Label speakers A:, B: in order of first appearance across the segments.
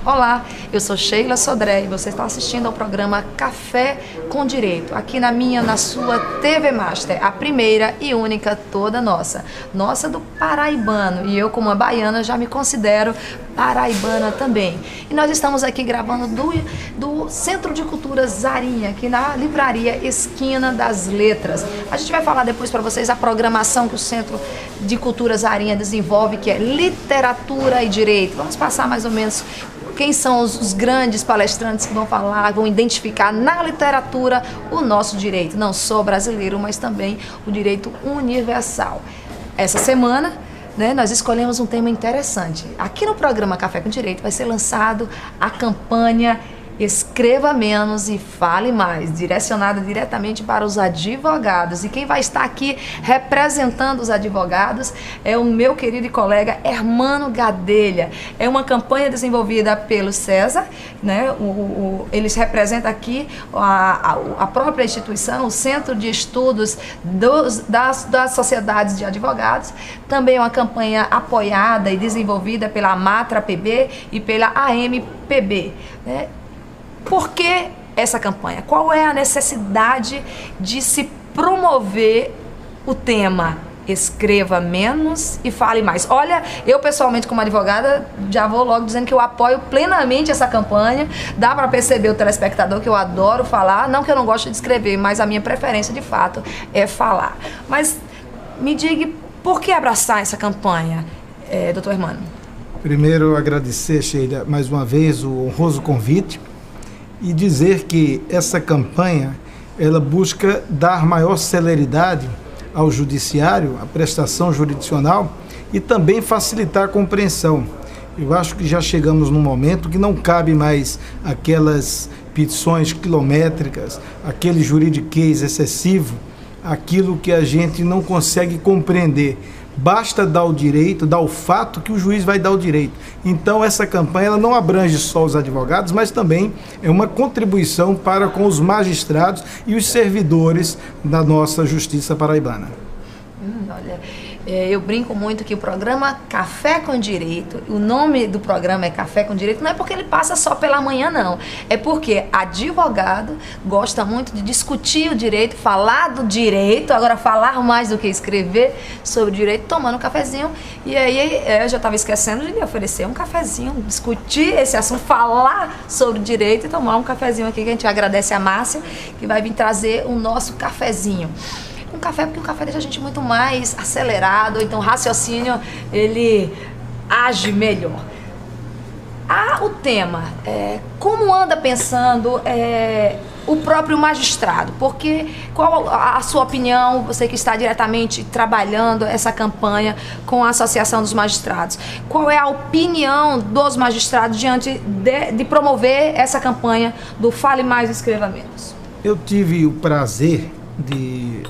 A: Olá, eu sou Sheila Sodré e você está assistindo ao programa Café com Direito, aqui na sua TV Master, a primeira e única toda nossa do paraibano, e eu como uma baiana já me considero paraibana também. E nós estamos aqui gravando do Centro de Cultura Zarinha, aqui na Livraria Esquina das Letras. A gente vai falar depois para vocês a programação que o Centro de Cultura Zarinha desenvolve, que é literatura e direito. Vamos passar mais ou menos quem são os grandes palestrantes que vão falar, vão identificar na literatura o nosso direito, não só brasileiro, mas também o direito universal. Essa semana, nós escolhemos um tema interessante. Aqui no programa Café com Direito vai ser lançado a campanha Escreva Menos e Fale Mais, direcionada diretamente para os advogados. E quem vai estar aqui representando os advogados é o meu querido colega Hermano Gadelha. É uma campanha desenvolvida pelo César, eles representam aqui a própria instituição, o Centro de Estudos das Sociedades de Advogados. Também é uma campanha apoiada e desenvolvida pela Matra PB e pela AMPB, Por que essa campanha? Qual é a necessidade de se promover o tema Escreva Menos e Fale Mais? Olha, eu pessoalmente como advogada já vou logo dizendo que eu apoio plenamente essa campanha. Dá para perceber o telespectador que eu adoro falar, não que eu não gosto de escrever, mas a minha preferência de fato é falar. Mas me diga, por que abraçar essa campanha, doutor Hermano?
B: Primeiro agradecer, Sheila, mais uma vez o honroso convite e dizer que essa campanha ela busca dar maior celeridade ao judiciário, à prestação jurisdicional e também facilitar a compreensão. Eu acho que já chegamos num momento que não cabe mais aquelas petições quilométricas, aquele juridiquês excessivo, aquilo que a gente não consegue compreender. Basta dar o direito, dar o fato que o juiz vai dar o direito. Então essa campanha ela não abrange só os advogados, mas também é uma contribuição para com os magistrados e os servidores da nossa justiça paraibana.
A: Olha, eu brinco muito que o programa Café com Direito, o nome do programa é Café com Direito, não é porque ele passa só pela manhã, não. É porque advogado gosta muito de discutir o direito, falar do direito, agora falar mais do que escrever sobre o direito, tomando um cafezinho. E aí eu já estava esquecendo de lhe oferecer um cafezinho, discutir esse assunto, falar sobre o direito e tomar um cafezinho aqui, que a gente agradece a Márcia, que vai vir trazer o nosso cafezinho. Um café, porque o café deixa a gente muito mais acelerado, então o raciocínio ele age melhor. O tema, como anda pensando o próprio magistrado? Porque qual a sua opinião, você que está diretamente trabalhando essa campanha com a Associação dos Magistrados, qual é a opinião dos magistrados diante de promover essa campanha do Fale Mais e Escreva Menos?
B: Eu tive o prazer de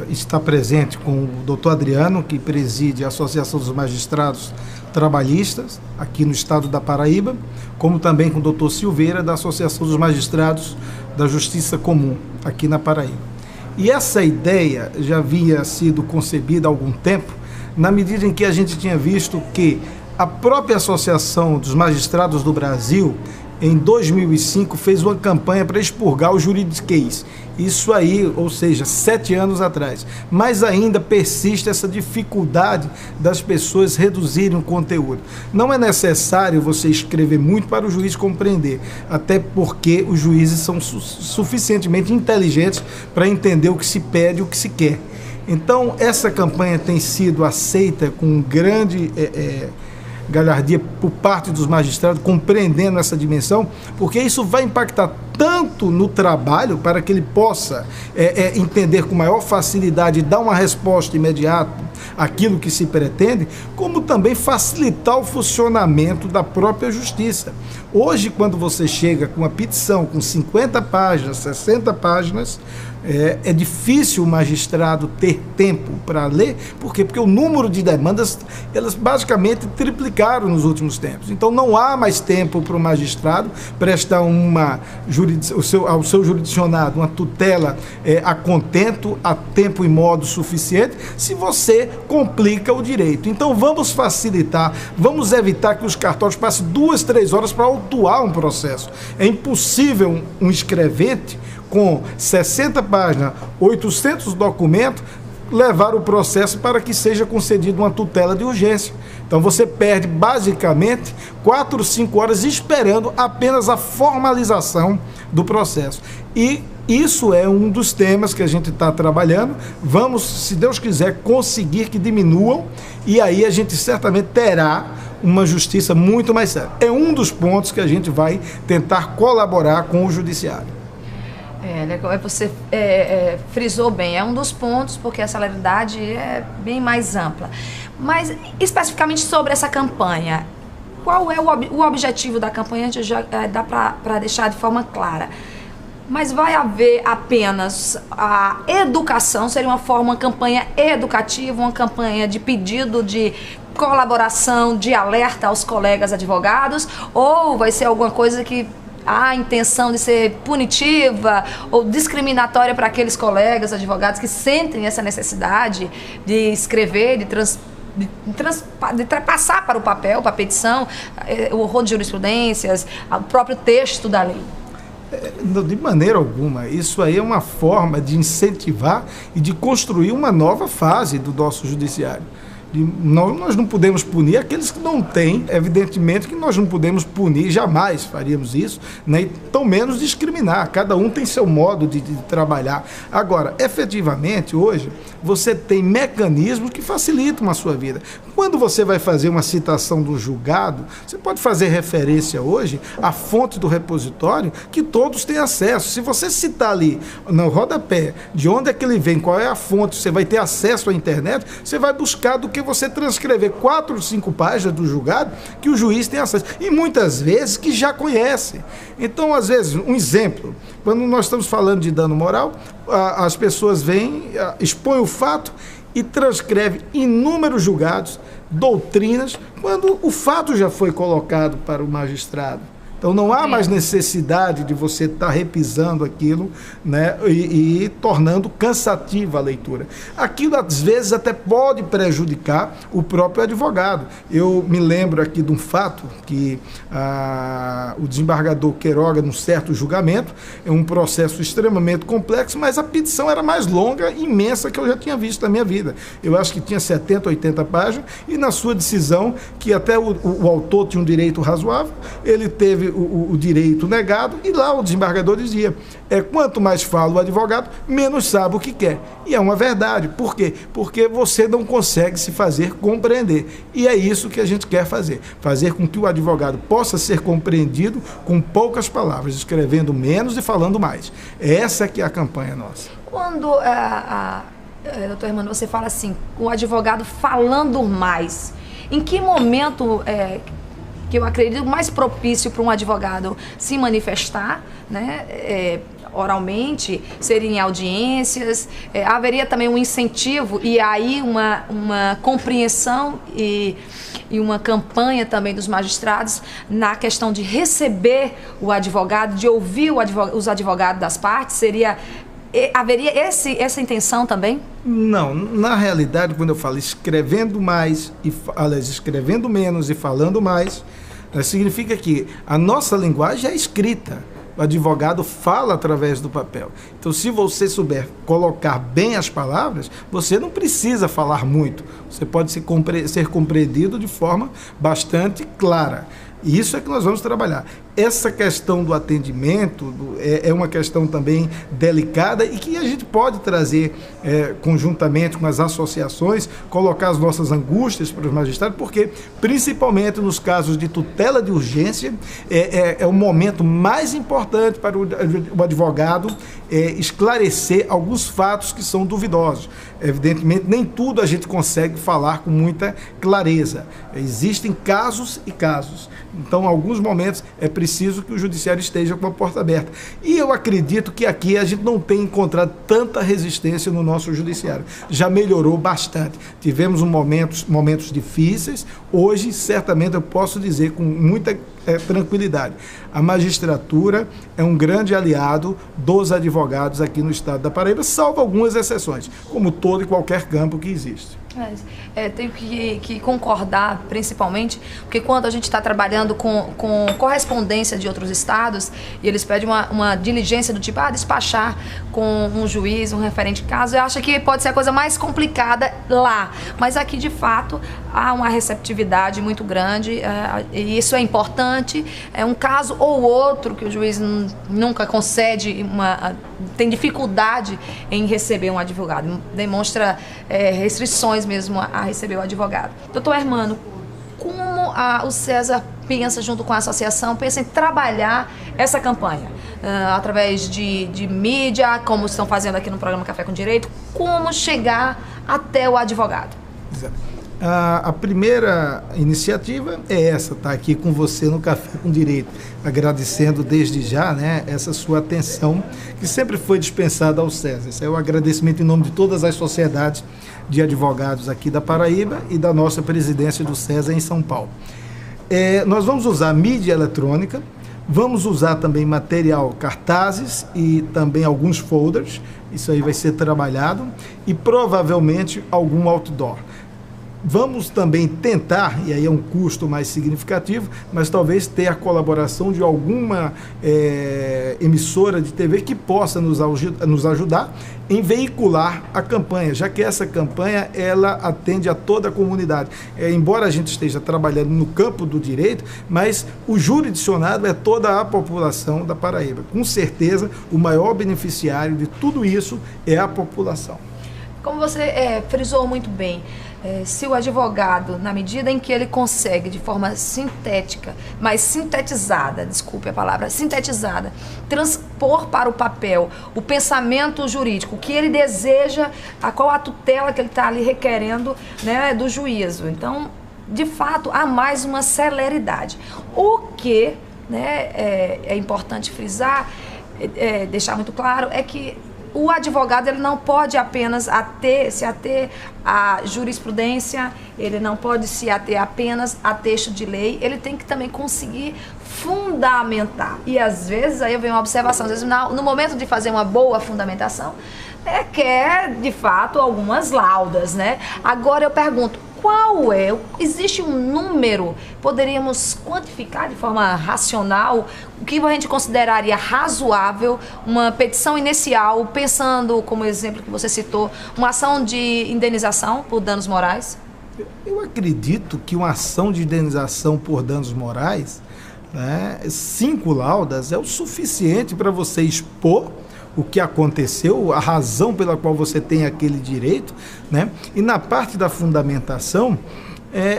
B: está presente com o doutor Adriano, que preside a Associação dos Magistrados Trabalhistas, aqui no estado da Paraíba, como também com o doutor Silveira, da Associação dos Magistrados da Justiça Comum, aqui na Paraíba. E essa ideia já havia sido concebida há algum tempo, na medida em que a gente tinha visto que a própria Associação dos Magistrados do Brasil, em 2005, fez uma campanha para expurgar o juridiquês. Isso aí, ou seja, 7 anos atrás. Mas ainda persiste essa dificuldade das pessoas reduzirem o conteúdo. Não é necessário você escrever muito para o juiz compreender, até porque os juízes são suficientemente inteligentes para entender o que se pede e o que se quer. Então, essa campanha tem sido aceita com grande galhardia por parte dos magistrados, compreendendo essa dimensão, porque isso vai impactar tanto no trabalho, para que ele possa entender com maior facilidade e dar uma resposta imediata àquilo que se pretende, como também facilitar o funcionamento da própria justiça. Hoje, quando você chega com uma petição com 50 páginas, 60 páginas, é difícil o magistrado ter tempo para ler. Por quê? Porque o número de demandas, elas basicamente triplicaram nos últimos tempos. Então não há mais tempo para o magistrado prestar uma jurisdição ao seu jurisdicionado uma tutela a contento, a tempo e modo suficiente, se você complica o direito. Então vamos facilitar, vamos evitar que os cartórios passem 2, 3 horas para autuar um processo. É impossível um escrevente com 60 páginas, 800 documentos, levar o processo para que seja concedida uma tutela de urgência. Então você perde basicamente 4, 5 horas esperando apenas a formalização do processo. E isso é um dos temas que a gente está trabalhando. Vamos, se Deus quiser, conseguir que diminuam, e aí a gente certamente terá uma justiça muito mais séria. É um dos pontos que a gente vai tentar colaborar com o judiciário.
A: Você frisou bem, é um dos pontos, porque a celeridade é bem mais ampla. Mas, especificamente sobre essa campanha, qual é o objetivo da campanha? Já dá para deixar de forma clara. Mas vai haver apenas a educação, seria uma campanha educativa, uma campanha de pedido de colaboração, de alerta aos colegas advogados, ou vai ser alguma coisa que há a intenção de ser punitiva ou discriminatória para aqueles colegas advogados que sentem essa necessidade de escrever, de passar para o papel, para a petição, o rol de jurisprudências, o próprio texto da lei?
B: De maneira alguma. Isso aí é uma forma de incentivar e de construir uma nova fase do nosso judiciário. Nós não podemos punir aqueles que não têm, evidentemente que nós não podemos punir, jamais faríamos isso, né? E tão menos discriminar, cada um tem seu modo de trabalhar. Agora, efetivamente, hoje, você tem mecanismos que facilitam a sua vida. Quando você vai fazer uma citação do julgado, você pode fazer referência hoje à fonte do repositório que todos têm acesso. Se você citar ali no rodapé de onde é que ele vem, qual é a fonte, você vai ter acesso à internet, você vai buscar do que você transcrever 4 ou 5 páginas do julgado que o juiz tem acesso. E muitas vezes que já conhece. Então, às vezes, um exemplo, quando nós estamos falando de dano moral, as pessoas vêm, expõem o fato e transcreve inúmeros julgados, doutrinas, quando o fato já foi colocado para o magistrado. Então não há mais necessidade de você estar repisando aquilo, né, e tornando cansativa a leitura. Aquilo às vezes até pode prejudicar o próprio advogado. Eu me lembro aqui de um fato que o desembargador Queiroga, num certo julgamento, é um processo extremamente complexo, mas a petição era mais longa e imensa que eu já tinha visto na minha vida. Eu acho que tinha 70, 80 páginas, e na sua decisão, que até o autor tinha um direito razoável, ele teve o direito negado, e lá o desembargador dizia, quanto mais fala o advogado, menos sabe o que quer. E é uma verdade. Por quê? Porque você não consegue se fazer compreender. E é isso que a gente quer fazer. Fazer com que o advogado possa ser compreendido com poucas palavras, escrevendo menos e falando mais. Essa que é a campanha nossa.
A: Quando, doutor Hermano, você fala assim, o advogado falando mais, em que momento que eu acredito mais propício para um advogado se manifestar, né, oralmente, seria em audiências, haveria também um incentivo e aí uma compreensão e uma campanha também dos magistrados na questão de receber o advogado, de ouvir os advogados das partes, haveria essa intenção também?
B: Não, na realidade, quando eu falo escrevendo mais, escrevendo menos e falando mais, significa que a nossa linguagem é escrita. O advogado fala através do papel. Então, se você souber colocar bem as palavras, você não precisa falar muito. Você pode ser compreendido de forma bastante clara. E isso é que nós vamos trabalhar. Essa questão do atendimento é uma questão também delicada e que a gente pode trazer conjuntamente com as associações, colocar as nossas angústias para os magistrados, porque principalmente nos casos de tutela de urgência é o momento mais importante para o advogado esclarecer alguns fatos que são duvidosos. Evidentemente, nem tudo a gente consegue falar com muita clareza. Existem casos e casos. Então, em alguns momentos, é preciso que o judiciário esteja com a porta aberta. E eu acredito que aqui a gente não tem encontrado tanta resistência no nosso judiciário. Já melhorou bastante. Tivemos momentos difíceis. Hoje, certamente, eu posso dizer com muita tranquilidade. A magistratura é um grande aliado dos advogados aqui no estado da Paraíba, salvo algumas exceções, como todo e qualquer campo que existe.
A: Tenho que concordar, principalmente, porque quando a gente está trabalhando com correspondência de outros estados e eles pedem uma diligência do tipo, despachar com um juiz, um referente de caso, eu acho que pode ser a coisa mais complicada lá. Mas aqui, de fato, há uma receptividade muito grande, e isso é importante. É um caso ou outro que o juiz nunca concede, tem dificuldade em receber um advogado, demonstra restrições mesmo a receber o advogado. Doutor Hermano, como o César pensa, junto com a associação, pensa em trabalhar essa campanha? Através de mídia, como estão fazendo aqui no programa Café com Direito, como chegar até o advogado?
B: A primeira iniciativa é essa, estar aqui com você no Café com Direito, agradecendo desde já, né, essa sua atenção que sempre foi dispensada ao César. Esse é o agradecimento em nome de todas as sociedades de advogados aqui da Paraíba e da nossa presidência do César em São Paulo. Nós vamos usar mídia eletrônica, vamos usar também material, cartazes e também alguns folders, isso aí vai ser trabalhado, e provavelmente algum outdoor. Vamos também tentar, e aí é um custo mais significativo, mas talvez ter a colaboração de alguma emissora de TV que possa nos ajudar em veicular a campanha, já que essa campanha ela atende a toda a comunidade. Embora a gente esteja trabalhando no campo do direito, mas o jurisdicionado é toda a população da Paraíba. Com certeza, o maior beneficiário de tudo isso é a população.
A: Como você frisou muito bem, se o advogado, na medida em que ele consegue, de forma sintética, mas sintetizada, desculpe a palavra, sintetizada, transpor para o papel o pensamento jurídico, o que ele deseja, qual a tutela que ele está ali requerendo, né, do juízo. Então, de fato, há mais uma celeridade. O que, né, é importante frisar, deixar muito claro, é que o advogado ele não pode apenas se ater à jurisprudência, ele não pode se ater apenas a texto de lei, ele tem que também conseguir fundamentar. E às vezes, aí vem uma observação, às vezes no momento de fazer uma boa fundamentação, quer de fato algumas laudas, né? Agora eu pergunto, existe um número, poderíamos quantificar de forma racional o que a gente consideraria razoável, uma petição inicial, pensando como exemplo que você citou, uma ação de indenização por danos morais?
B: Eu acredito que uma ação de indenização por danos morais, né, 5 laudas é o suficiente para você expor o que aconteceu, a razão pela qual você tem aquele direito, né? E na parte da fundamentação,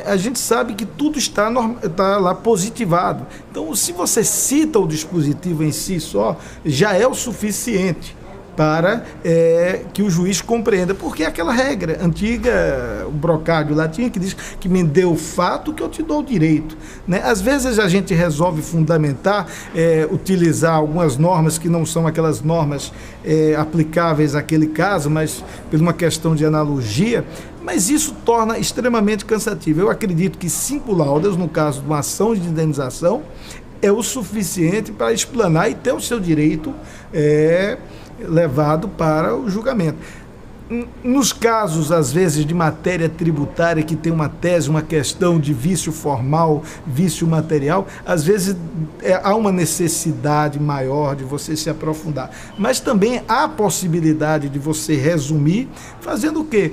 B: a gente sabe que tudo está lá positivado. Então, se você cita o dispositivo em si só, já é o suficiente para que o juiz compreenda, porque é aquela regra antiga, o Brocádio lá tinha, que diz que me dê o fato que eu te dou o direito, né? Às vezes a gente resolve fundamentar, utilizar algumas normas que não são aquelas normas aplicáveis àquele caso, mas por uma questão de analogia, mas isso torna extremamente cansativo. Eu acredito que 5 laudas, no caso de uma ação de indenização, é o suficiente para explanar e ter o seu direito levado para o julgamento. Nos casos, às vezes, de matéria tributária, que tem uma tese, uma questão de vício formal, vício material, às vezes há uma necessidade maior de você se aprofundar. Mas também há possibilidade de você resumir, fazendo o quê?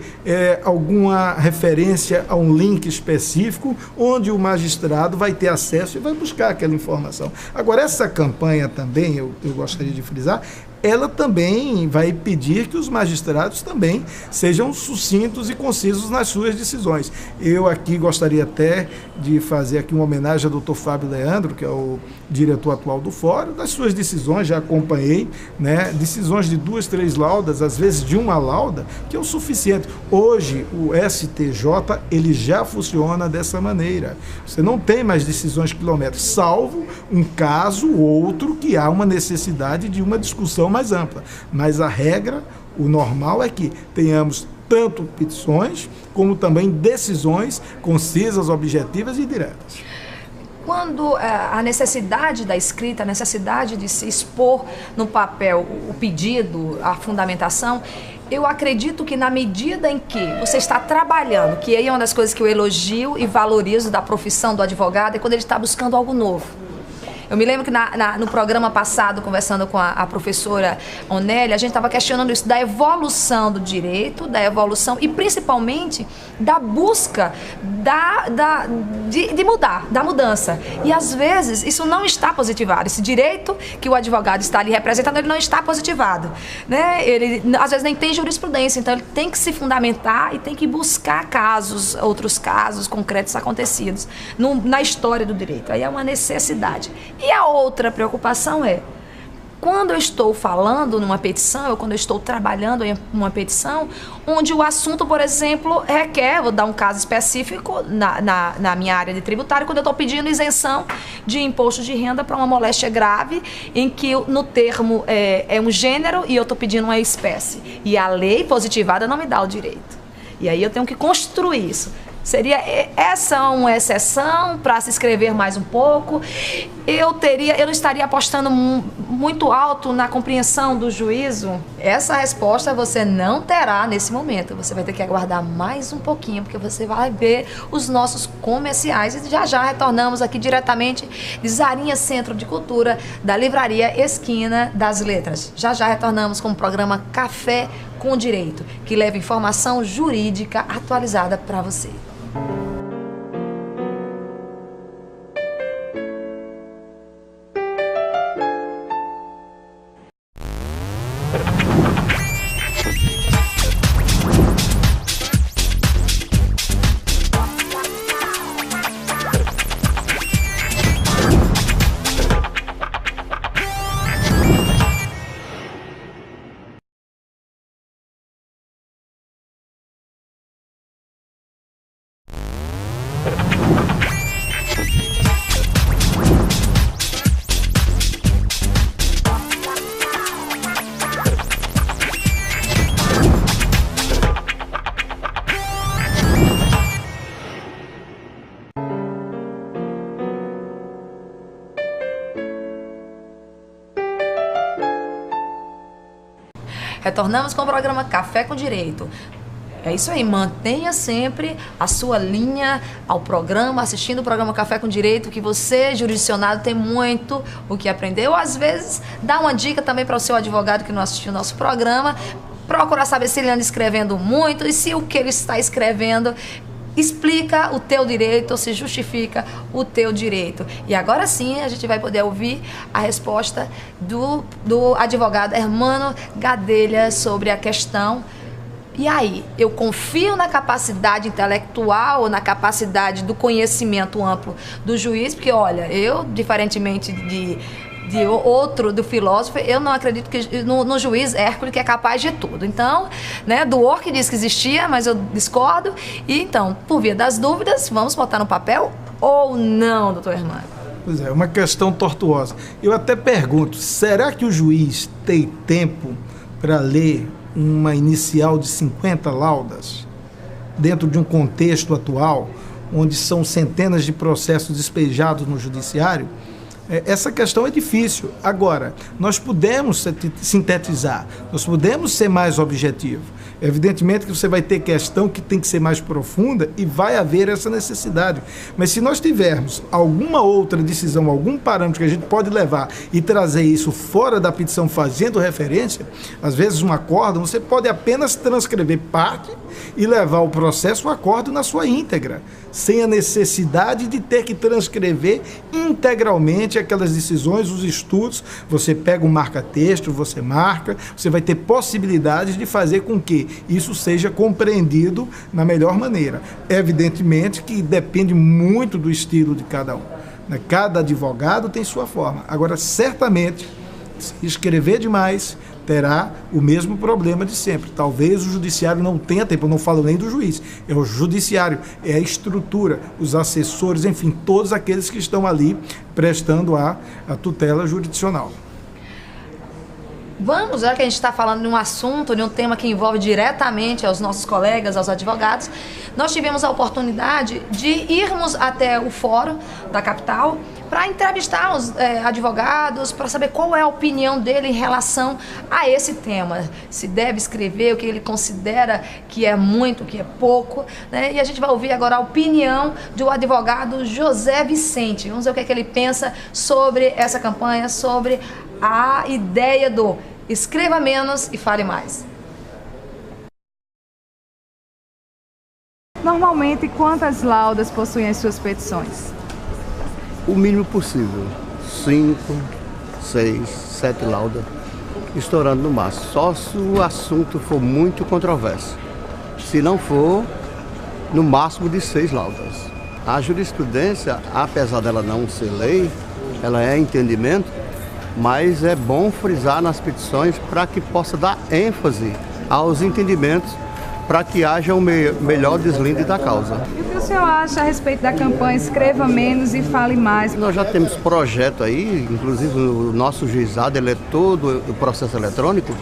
B: Alguma referência a um link específico, onde o magistrado vai ter acesso e vai buscar aquela informação. Agora, essa campanha também, eu gostaria de frisar, ela também vai pedir que os magistrados também sejam sucintos e concisos nas suas decisões. Eu aqui gostaria até de fazer aqui uma homenagem ao Dr. Fábio Leandro, que é o diretor atual do Fórum, das suas decisões, já acompanhei, né, decisões de 2, 3 laudas, às vezes de uma lauda, que é o suficiente. Hoje, o STJ, ele já funciona dessa maneira. Você não tem mais decisões quilométricas, salvo um caso ou outro que há uma necessidade de uma discussão mais ampla, mas a regra, o normal é que tenhamos tanto petições como também decisões concisas, objetivas e diretas.
A: quando a necessidade da escrita, a necessidade de se expor no papel o pedido, a fundamentação, eu acredito que na medida em que você está trabalhando, que aí é uma das coisas que eu elogio e valorizo da profissão do advogado, é quando ele está buscando algo novo. Eu me lembro que no programa passado, conversando com a professora Onélia, a gente estava questionando isso da evolução do direito, da evolução e principalmente da busca de mudar, da mudança. E às vezes isso não está positivado. Esse direito que o advogado está ali representando, ele não está positivado, né? Ele às vezes nem tem jurisprudência, então ele tem que se fundamentar e tem que buscar outros casos concretos acontecidos na história do direito. Aí é uma necessidade. E a outra preocupação é, quando eu estou falando numa petição, ou quando eu estou trabalhando em uma petição, onde o assunto, por exemplo, requer, vou dar um caso específico na minha área de tributário, quando eu estou pedindo isenção de imposto de renda para uma moléstia grave, em que no termo é um gênero e eu estou pedindo uma espécie. E a lei positivada não me dá o direito. E aí eu tenho que construir isso. Seria essa uma exceção para se escrever mais um pouco? Eu não estaria apostando muito alto na compreensão do juízo? Essa resposta você não terá nesse momento. Você vai ter que aguardar mais um pouquinho, porque você vai ver os nossos comerciais. E já retornamos aqui diretamente de Zarinha Centro de Cultura, da Livraria Esquina das Letras. Já retornamos com o programa Café com Direito, que leva informação jurídica atualizada para você. Retornamos com o programa Café com Direito. É isso aí, mantenha sempre a sua linha ao programa, assistindo o programa Café com Direito, que você, jurisdicionado, tem muito o que aprender. Ou às vezes, dá uma dica também para o seu advogado que não assistiu o nosso programa, procurar saber se ele anda escrevendo muito e se o que ele está escrevendo explica o teu direito ou se justifica o teu direito. E agora sim a gente vai poder ouvir a resposta do advogado Hermano Gadelha sobre a questão. E aí, eu confio na capacidade intelectual ou na capacidade do conhecimento amplo do juiz, porque olha, eu, diferentemente do filósofo, eu não acredito que no juiz Hércules, que é capaz de tudo. Então, né, do Orc diz que existia, mas eu discordo. E então, por via das dúvidas, vamos botar no papel ou não, doutor Hermano?
B: Pois é, uma questão tortuosa. Eu até pergunto, será que o juiz tem tempo para ler uma inicial de 50 laudas dentro de um contexto atual, onde são centenas de processos despejados no judiciário? Essa questão é difícil. Agora, nós podemos sintetizar, nós podemos ser mais objetivos. Evidentemente que você vai ter questão que tem que ser mais profunda e vai haver essa necessidade. Mas se nós tivermos alguma outra decisão, algum parâmetro que a gente pode levar e trazer isso fora da petição fazendo referência, às vezes um acórdão, você pode apenas transcrever parte e levar o processo, o acórdão na sua íntegra, sem a necessidade de ter que transcrever integralmente aquelas decisões, os estudos. Você pega um marca-texto, você marca, você vai ter possibilidades de fazer com que isso seja compreendido na melhor maneira. Evidentemente que depende muito do estilo de cada um, né? Cada advogado tem sua forma. Agora, certamente, se escrever demais, terá o mesmo problema de sempre. Talvez o judiciário não tenha tempo, eu não falo nem do juiz, é o judiciário, é a estrutura, os assessores, enfim, todos aqueles que estão ali prestando a tutela jurisdicional.
A: Vamos, já que a gente está falando de um assunto, de um tema que envolve diretamente aos nossos colegas, aos advogados, nós tivemos a oportunidade de irmos até o fórum da capital para entrevistar os advogados, para saber qual é a opinião dele em relação a esse tema. Se deve escrever, o que ele considera que é muito, que é pouco, né? E a gente vai ouvir agora a opinião do advogado José Vicente. Vamos ver o que é que ele pensa sobre essa campanha, sobre a ideia do escreva menos e fale mais.
C: Normalmente, quantas laudas possuem as suas petições?
D: O mínimo possível, 5, 6, 7 laudas, estourando no máximo, só se o assunto for muito controverso. Se não for, no máximo de 6 laudas. A jurisprudência, apesar dela não ser lei, ela é entendimento, mas é bom frisar nas petições para que possa dar ênfase aos entendimentos, para que haja um melhor deslinde da causa.
C: E o que o senhor acha a respeito da campanha Escreva Menos e Fale Mais?
D: Nós já temos projeto aí, inclusive o nosso juizado, ele é todo o processo eletrônico,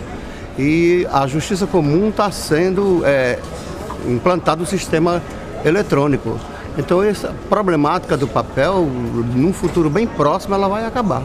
D: e a Justiça Comum está sendo implantado o sistema eletrônico. Então essa problemática do papel, num futuro bem próximo, ela vai acabar.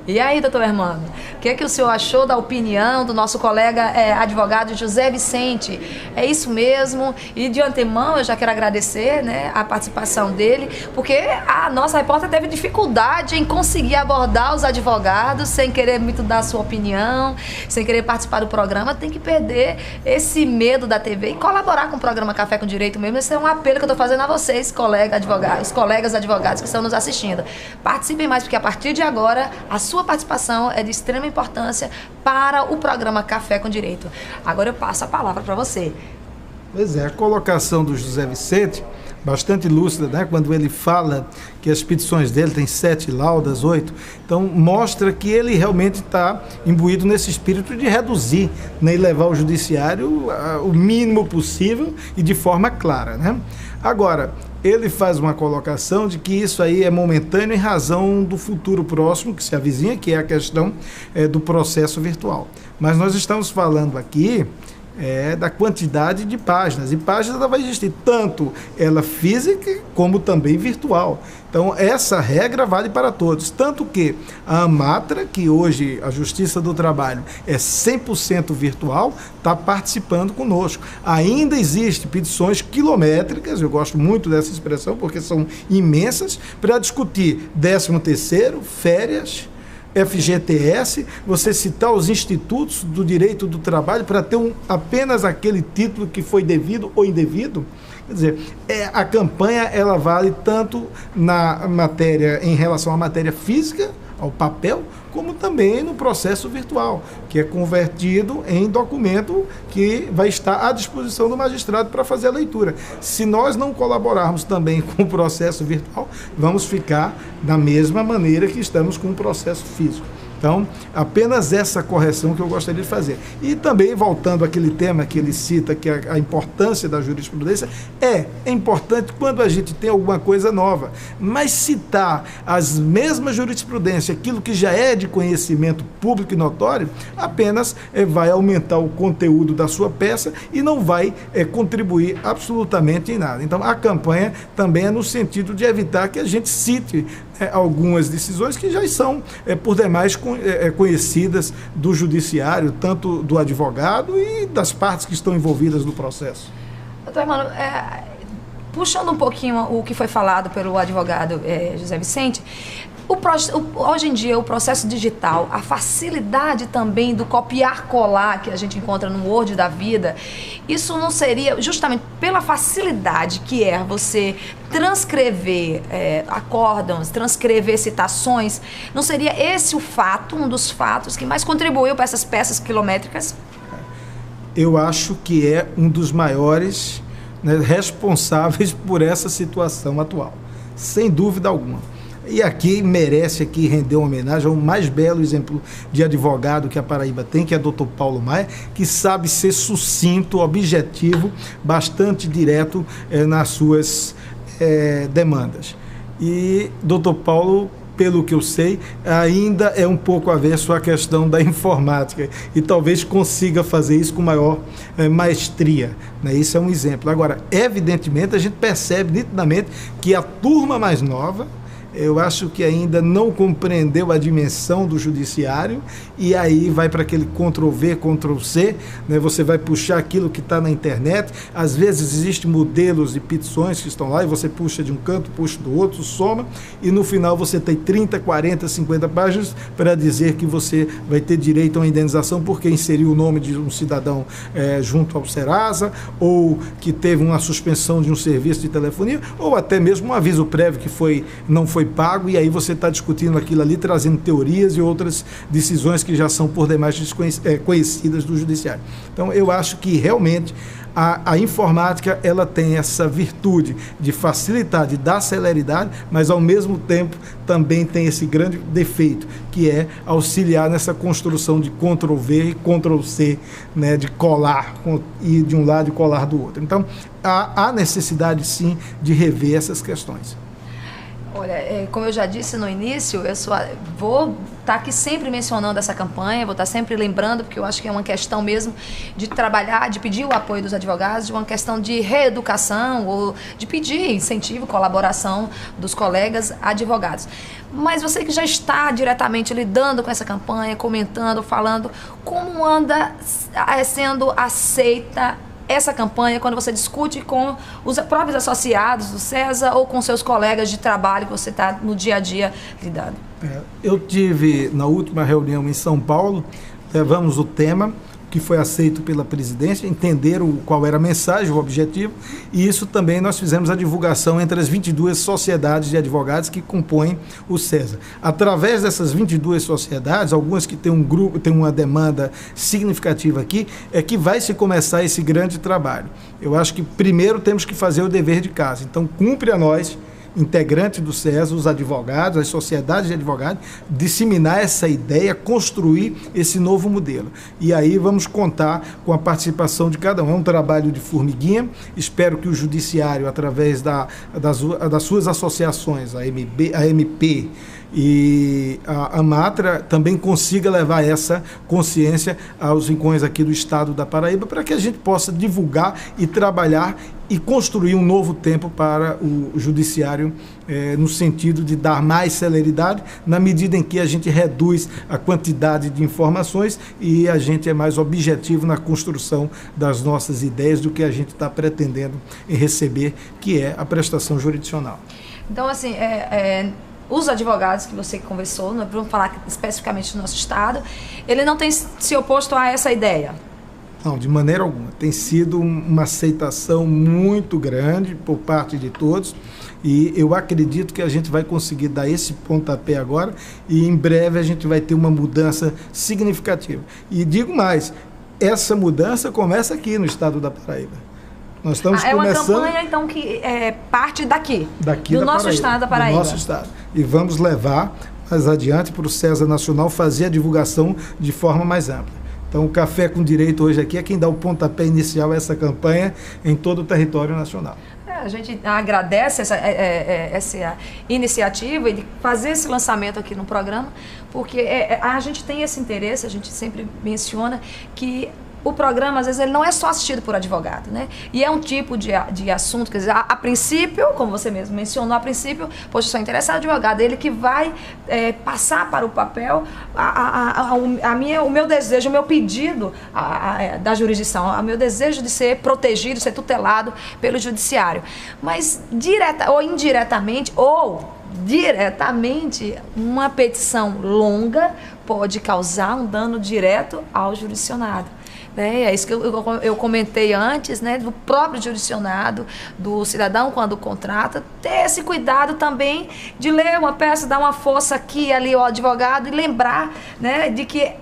A: E aí, doutor Hermano, o que é que o senhor achou da opinião do nosso colega advogado José Vicente? É isso mesmo? E de antemão eu já quero agradecer, né, a participação dele, porque a nossa repórter teve dificuldade em conseguir abordar os advogados sem querer muito dar a sua opinião, sem querer participar do programa. Tem que perder esse medo da TV e colaborar com o programa Café com Direito mesmo. Esse é um apelo que eu estou fazendo a vocês, os colegas advogados que estão nos assistindo. Participem mais, porque a partir de agora a sua participação é de extrema importância para o programa Café com Direito. Agora eu passo a palavra para você.
B: Pois é, a colocação do José Vicente, bastante lúcida, né? Quando ele fala que as petições dele têm 7 laudas, 8, então mostra que ele realmente está imbuído nesse espírito de reduzir, né? E levar o judiciário o mínimo possível e de forma clara, né? Agora, ele faz uma colocação de que isso aí é momentâneo em razão do futuro próximo que se avizinha, que é a questão do processo virtual. Mas nós estamos falando aqui da quantidade de páginas, e páginas ela vai existir tanto ela física como também virtual. Então essa regra vale para todos, tanto que a AMATRA, que hoje a Justiça do Trabalho é 100% virtual, está participando conosco. Ainda existem petições quilométricas, eu gosto muito dessa expressão porque são imensas, para discutir 13º, férias, FGTS, você citar os institutos do direito do trabalho para ter apenas aquele título que foi devido ou indevido. Quer dizer, a campanha ela vale tanto na matéria, em relação à matéria física, ao papel, como também no processo virtual, que é convertido em documento que vai estar à disposição do magistrado para fazer a leitura. Se nós não colaborarmos também com o processo virtual, vamos ficar da mesma maneira que estamos com o processo físico. Então, apenas essa correção que eu gostaria de fazer. E também, voltando àquele tema que ele cita, que é a importância da jurisprudência, é importante quando a gente tem alguma coisa nova, mas citar as mesmas jurisprudências, aquilo que já é de conhecimento público e notório, apenas vai aumentar o conteúdo da sua peça e não vai contribuir absolutamente em nada. Então, a campanha também é no sentido de evitar que a gente cite algumas decisões que já são, por demais, conhecidas do judiciário, tanto do advogado e das partes que estão envolvidas no processo.
A: Doutor Hermano, puxando um pouquinho o que foi falado pelo advogado José Vicente, hoje em dia o processo digital, a facilidade também do copiar-colar que a gente encontra no Word da vida, isso não seria, justamente pela facilidade que é você transcrever acórdãos, transcrever citações, não seria esse o fato, um dos fatos que mais contribuiu para essas peças quilométricas?
B: Eu acho que é um dos maiores, né, responsáveis por essa situação atual, sem dúvida alguma. E aqui merece render uma homenagem ao mais belo exemplo de advogado que a Paraíba tem, que é o Dr. Paulo Maia, que sabe ser sucinto, objetivo, bastante direto nas suas demandas. E Dr. Paulo pelo que eu sei, ainda é um pouco avesso à questão da informática e talvez consiga fazer isso com maior maestria, né? Isso é um exemplo. Agora, evidentemente, a gente percebe nitidamente que a turma mais nova, eu acho que ainda não compreendeu a dimensão do judiciário e aí vai para aquele Ctrl-V, Ctrl-C, né? Você vai puxar aquilo que está na internet, às vezes existem modelos de petições que estão lá e você puxa de um canto, puxa do outro, soma e no final você tem 30, 40, 50 páginas para dizer que você vai ter direito a uma indenização porque inseriu o nome de um cidadão junto ao Serasa ou que teve uma suspensão de um serviço de telefonia ou até mesmo um aviso prévio que não foi pago, e aí você está discutindo aquilo ali, trazendo teorias e outras decisões que já são por demais conhecidas do judiciário. Então, eu acho que realmente a informática ela tem essa virtude de facilitar, de dar celeridade, mas ao mesmo tempo também tem esse grande defeito, que é auxiliar nessa construção de Ctrl-V e Ctrl-C, né, de colar, ir de um lado e colar do outro. Então, há necessidade sim de rever essas questões.
A: Olha, como eu já disse no início, vou estar aqui sempre mencionando essa campanha, vou estar sempre lembrando, porque eu acho que é uma questão mesmo de trabalhar, de pedir o apoio dos advogados, de uma questão de reeducação ou de pedir incentivo, colaboração dos colegas advogados. Mas você que já está diretamente lidando com essa campanha, comentando, falando, como anda sendo aceita essa campanha quando você discute com os próprios associados do CESA ou com seus colegas de trabalho que você está no dia a dia lidando?
B: Eu tive na última reunião em São Paulo, levamos o tema que foi aceito pela presidência, entenderam qual era a mensagem, o objetivo, e isso também nós fizemos a divulgação entre as 22 sociedades de advogados que compõem o CESA. Através dessas 22 sociedades, algumas que têm um grupo, têm uma demanda significativa aqui, é que vai se começar esse grande trabalho. Eu acho que primeiro temos que fazer o dever de casa, então cumpre a nós, integrantes do CESA, os advogados, as sociedades de advogados, disseminar essa ideia, construir esse novo modelo. E aí vamos contar com a participação de cada um. É um trabalho de formiguinha, espero que o judiciário, através das suas associações, a MP e a AMATRA, também consiga levar essa consciência aos rincões aqui do estado da Paraíba, para que a gente possa divulgar e trabalhar e construir um novo tempo para o judiciário, no sentido de dar mais celeridade, na medida em que a gente reduz a quantidade de informações e a gente é mais objetivo na construção das nossas ideias do que a gente está pretendendo receber, que é a prestação jurisdicional.
A: Então, assim, os advogados que você conversou, vamos falar especificamente do nosso estado, ele não tem se oposto a essa ideia?
B: Não, de maneira alguma. Tem sido uma aceitação muito grande por parte de todos e eu acredito que a gente vai conseguir dar esse pontapé agora e em breve a gente vai ter uma mudança significativa. E digo mais, essa mudança começa aqui no estado da Paraíba. Nós estamos começando...
A: uma campanha, então, que parte daqui do nosso estado da Paraíba.
B: Do nosso estado. E vamos levar mais adiante para o CESA Nacional fazer a divulgação de forma mais ampla. Então, o Café com Direito hoje aqui é quem dá o pontapé inicial a essa campanha em todo o território nacional.
A: A gente agradece essa iniciativa e de fazer esse lançamento aqui no programa, porque a gente tem esse interesse, a gente sempre menciona que o programa, às vezes, ele não é só assistido por advogado, né? E é um tipo de assunto, quer dizer, a princípio, como você mesmo mencionou, a princípio, poxa, sou interessado em advogado, ele que vai passar para o papel o meu desejo, o meu pedido da jurisdição, o meu desejo de ser protegido, ser tutelado pelo judiciário. Mas, direta ou indiretamente, ou diretamente, uma petição longa pode causar um dano direto ao jurisdicionado. É isso que eu comentei antes, né, do próprio jurisdicionado, do cidadão quando contrata, ter esse cuidado também de ler uma peça, dar uma força aqui e ali ao advogado e lembrar, né, de que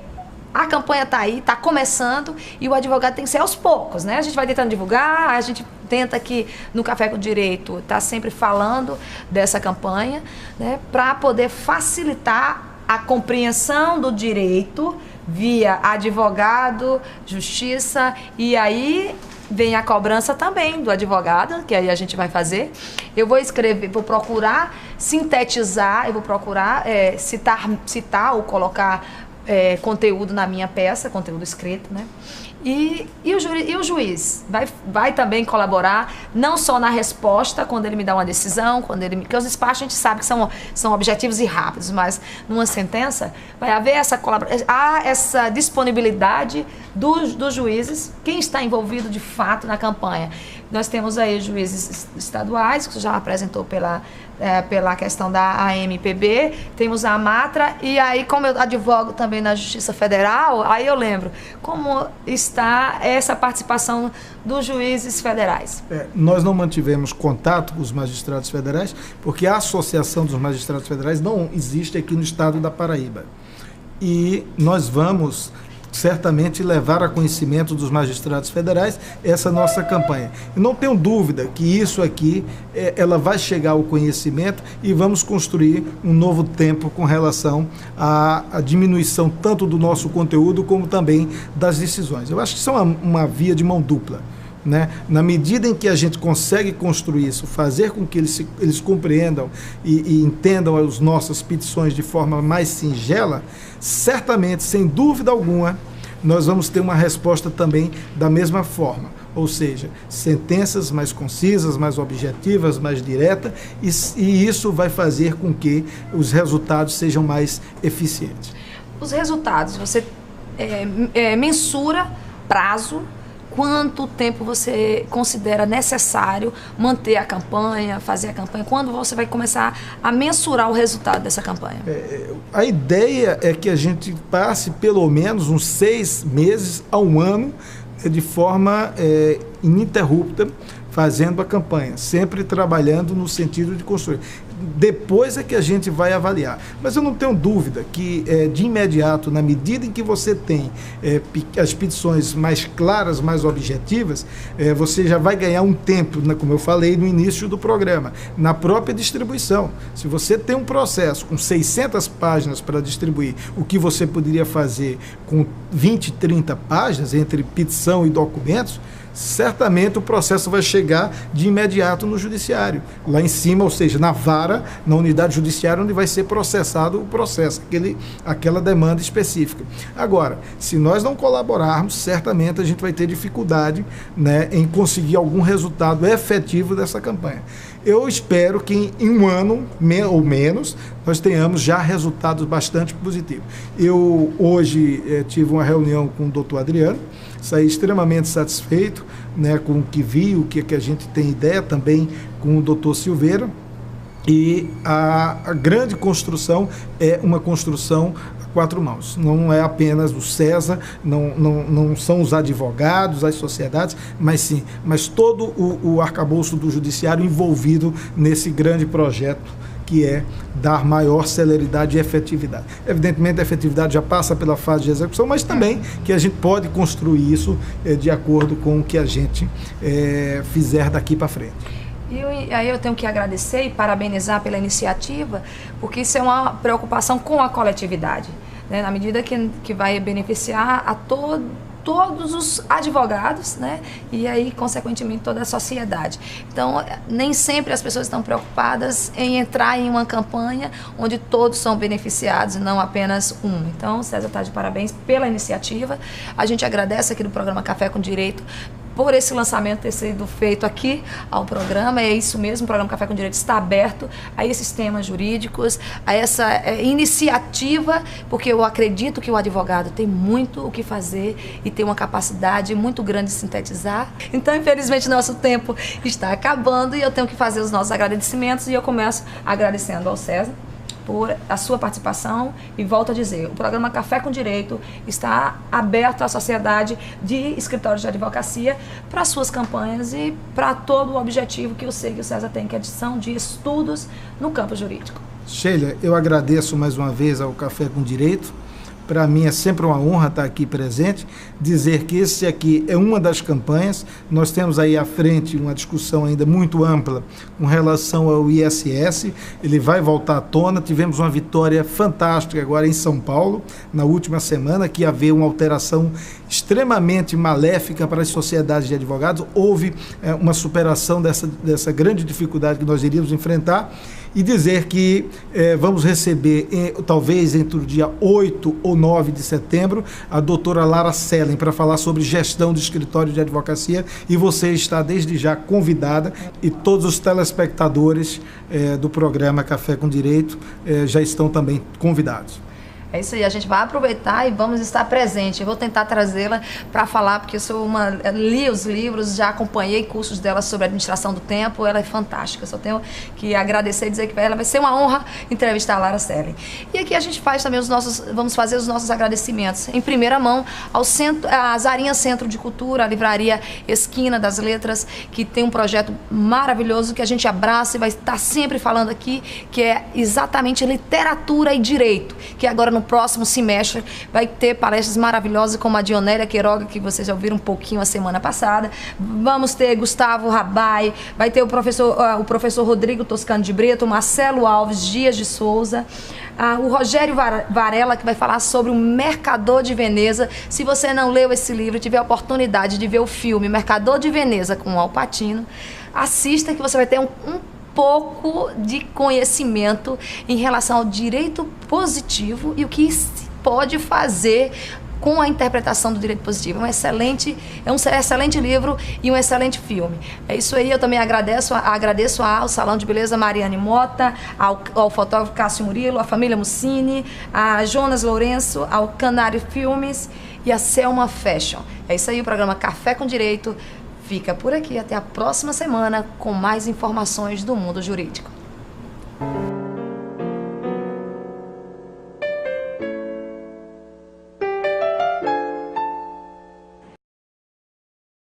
A: a campanha está aí, está começando e o advogado tem que ser aos poucos, né? A gente vai tentando divulgar, a gente tenta aqui no Café com Direito estar sempre falando dessa campanha, né, para poder facilitar a compreensão do direito via advogado, justiça e aí vem a cobrança também do advogado, que aí a gente vai fazer. Eu vou escrever, vou procurar sintetizar, eu vou procurar citar ou colocar conteúdo na minha peça, conteúdo escrito, né? E o juiz vai também colaborar, não só na resposta, quando ele me dá uma decisão, porque os despachos a gente sabe que são objetivos e rápidos, mas numa sentença vai haver essa disponibilidade dos juízes, quem está envolvido de fato na campanha. Nós temos aí juízes estaduais, que já apresentou pela questão da AMPB, temos a AMATRA, e aí, como eu advogo também na Justiça Federal, aí eu lembro como está essa participação dos juízes federais.
B: Nós não mantivemos contato com os magistrados federais, porque a Associação dos Magistrados Federais não existe aqui no estado da Paraíba. E nós vamos certamente levar a conhecimento dos magistrados federais essa nossa campanha. Eu não tenho dúvida que isso aqui, ela vai chegar ao conhecimento e vamos construir um novo tempo com relação à diminuição tanto do nosso conteúdo como também das decisões. Eu acho que isso é uma via de mão dupla, né? Na medida em que a gente consegue construir isso, fazer com que eles compreendam e entendam as nossas petições de forma mais singela, certamente, sem dúvida alguma, nós vamos ter uma resposta também da mesma forma, ou seja, sentenças mais concisas, mais objetivas, mais diretas, e isso vai fazer com que os resultados sejam mais eficientes.
A: Os resultados, você mensura prazo, quanto tempo você considera necessário manter a campanha, fazer a campanha? Quando você vai começar a mensurar o resultado dessa campanha?
B: A ideia é que a gente passe pelo menos uns 6 meses a 1 ano de forma ininterrupta fazendo a campanha, sempre trabalhando no sentido de construir. Depois é que a gente vai avaliar. Mas eu não tenho dúvida que, de imediato, na medida em que você tem as petições mais claras, mais objetivas, você já vai ganhar um tempo, como eu falei no início do programa, na própria distribuição. Se você tem um processo com 600 páginas para distribuir, o que você poderia fazer com 20, 30 páginas, entre petição e documentos, certamente o processo vai chegar de imediato no judiciário, lá em cima, ou seja, na vara, na unidade judiciária, onde vai ser processado o processo, aquela demanda específica. Agora, se nós não colaborarmos, certamente a gente vai ter dificuldade, né, em conseguir algum resultado efetivo dessa campanha. Eu espero que em 1 ano ou menos nós tenhamos já resultados bastante positivos. Eu hoje tive uma reunião com o doutor Adriano, saí extremamente satisfeito, né, com o que vi, o que a gente tem ideia também com o doutor Silveira, e a grande construção é uma construção a 4 mãos, não é apenas o César, não são os advogados, as sociedades, mas todo o arcabouço do judiciário envolvido nesse grande projeto, que é dar maior celeridade e efetividade. Evidentemente, a efetividade já passa pela fase de execução, mas também que a gente pode construir isso de acordo com o que a gente fizer daqui para frente.
A: E aí eu tenho que agradecer e parabenizar pela iniciativa, porque isso é uma preocupação com a coletividade, né? Na medida que vai beneficiar a todos os advogados, né? E aí, consequentemente, toda a sociedade. Então, nem sempre as pessoas estão preocupadas em entrar em uma campanha onde todos são beneficiados e não apenas um. Então, César está de parabéns pela iniciativa. A gente agradece aqui do programa Café com Direito por esse lançamento ter sido feito aqui ao programa. É isso mesmo, o programa Café com Direito está aberto a esses temas jurídicos, a essa iniciativa, porque eu acredito que o advogado tem muito o que fazer e tem uma capacidade muito grande de sintetizar. Então, infelizmente, nosso tempo está acabando e eu tenho que fazer os nossos agradecimentos, e eu começo agradecendo ao César por a sua participação, e volto a dizer, o programa Café com Direito está aberto à sociedade de escritórios de advocacia para suas campanhas e para todo o objetivo que eu sei que o César tem, que é a adição de estudos no campo jurídico.
B: Sheila, eu agradeço mais uma vez ao Café com Direito Para mim é sempre uma honra estar aqui presente, dizer que esse aqui é uma das campanhas. Nós temos aí à frente uma discussão ainda muito ampla com relação ao ISS, ele vai voltar à tona. Tivemos uma vitória fantástica agora em São Paulo, na última semana, que havia uma alteração extremamente maléfica para as sociedades de advogados. Houve uma superação dessa grande dificuldade que nós iríamos enfrentar, e dizer que vamos receber, talvez entre o dia 8 ou 9 de setembro, a doutora Lara Sellen para falar sobre gestão de escritório de advocacia, e você está desde já convidada, e todos os telespectadores do programa Café com Direito já estão também convidados.
A: É isso aí, a gente vai aproveitar e vamos estar presente. Eu vou tentar trazê-la para falar, porque eu li os livros, já acompanhei cursos dela sobre administração do tempo, ela é fantástica. Só tenho que agradecer e dizer que ela vai ser uma honra entrevistar a Lara Sellen. E aqui a gente faz também vamos fazer os nossos agradecimentos em primeira mão à Zarinha Centro de Cultura, a livraria Esquina das Letras, que tem um projeto maravilhoso que a gente abraça e vai estar sempre falando aqui, que é exatamente literatura e direito, que agora no próximo semestre vai ter palestras maravilhosas como a Dionélia Queiroga, que vocês já ouviram um pouquinho a semana passada. Vamos ter Gustavo Rabai, vai ter o professor Rodrigo Toscano de Brito, Marcelo Alves Dias de Souza, o Rogério Varela, que vai falar sobre o Mercador de Veneza. Se você não leu esse livro e tiver a oportunidade de ver o filme Mercador de Veneza com o Al Pacino, assista, que você vai ter um pouco de conhecimento em relação ao direito positivo e o que se pode fazer com a interpretação do direito positivo. É um excelente livro e um excelente filme. É isso aí, eu também agradeço ao Salão de Beleza Mariane Mota, ao fotógrafo Cássio Murilo, à família Mussini, a Jonas Lourenço, ao Canário Filmes e a Selma Fashion. É isso aí, o programa Café com Direito fica por aqui. Até a próxima semana com mais informações do mundo jurídico.